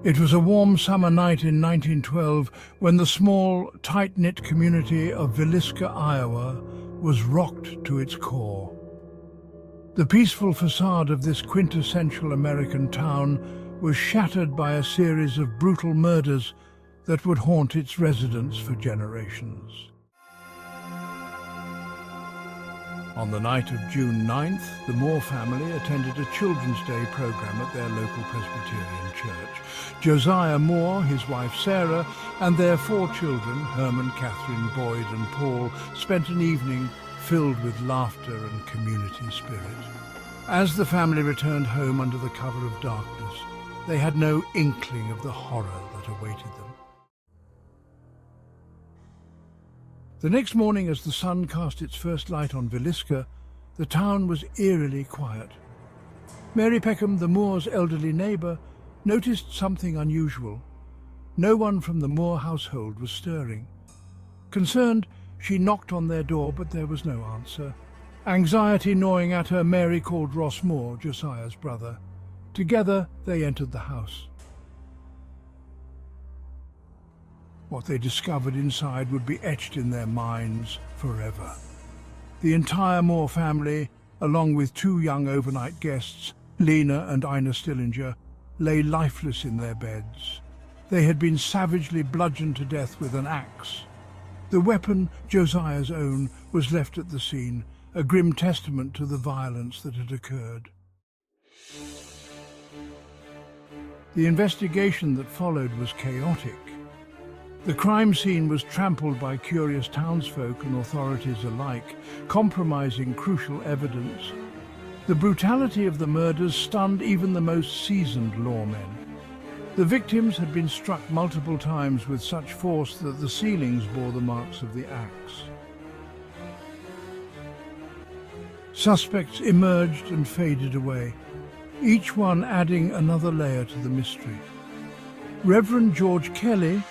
It was a warm summer night in 1912 when the small, tight-knit community of Villisca, Iowa, was rocked to its core. The peaceful facade of this quintessential American town was shattered by a series of brutal murders that would haunt its residents for generations. On the night of June 9th, the Moore family attended a Children's Day program at their local Presbyterian church. Josiah Moore, his wife Sarah, and their 4 children, Herman, Catherine, Boyd and Paul, spent an evening filled with laughter and community spirit. As the family returned home under the cover of darkness, they had no inkling of the horror that awaited them. The next morning, as the sun cast its first light on Villisca, the town was eerily quiet. Mary Peckham, the Moores' elderly neighbour, noticed something unusual. No one from the Moore household was stirring. Concerned, she knocked on their door, but there was no answer. Anxiety gnawing at her, Mary called Ross Moore, Josiah's brother. Together, they entered the house. What they discovered inside would be etched in their minds forever. The entire Moore family, along with 2 young overnight guests, Lena and Ina Stillinger, lay lifeless in their beds. They had been savagely bludgeoned to death with an axe. The weapon, Josiah's own, was left at the scene, a grim testament to the violence that had occurred. The investigation that followed was chaotic. The crime scene was trampled by curious townsfolk and authorities alike, compromising crucial evidence. The brutality of the murders stunned even the most seasoned lawmen. The victims had been struck multiple times with such force that the ceilings bore the marks of the axe. Suspects emerged and faded away, each one adding another layer to the mystery. Reverend George Kelly,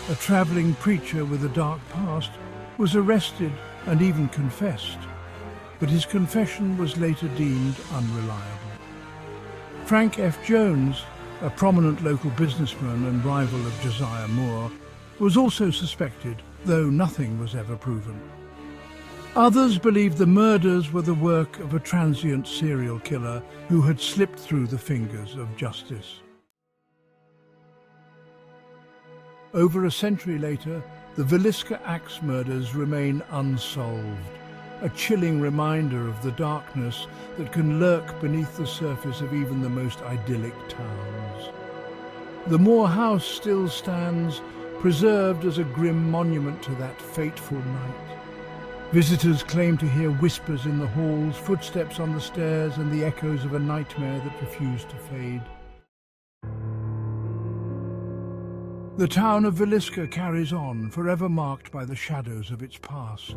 a travelling preacher with a dark past, was arrested and even confessed, but his confession was later deemed unreliable. Frank F. Jones, a prominent local businessman and rival of Josiah Moore, was also suspected, though nothing was ever proven. Others believed the murders were the work of a transient serial killer who had slipped through the fingers of justice. Over a century later, the Villisca Axe Murders remain unsolved, a chilling reminder of the darkness that can lurk beneath the surface of even the most idyllic towns. The Moore house still stands, preserved as a grim monument to that fateful night. Visitors claim to hear whispers in the halls, footsteps on the stairs, and the echoes of a nightmare that refused to fade. The town of Villisca carries on, forever marked by the shadows of its past.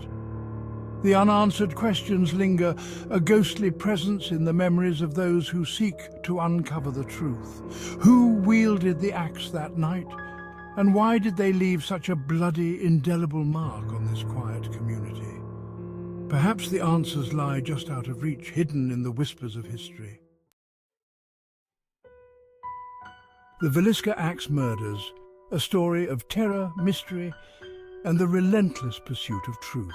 The unanswered questions linger, a ghostly presence in the memories of those who seek to uncover the truth. Who wielded the axe that night? And why did they leave such a bloody, indelible mark on this quiet community? Perhaps the answers lie just out of reach, hidden in the whispers of history. The Villisca Axe Murders, a story of terror, mystery, and the relentless pursuit of truth.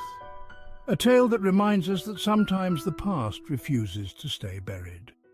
A tale that reminds us that sometimes the past refuses to stay buried.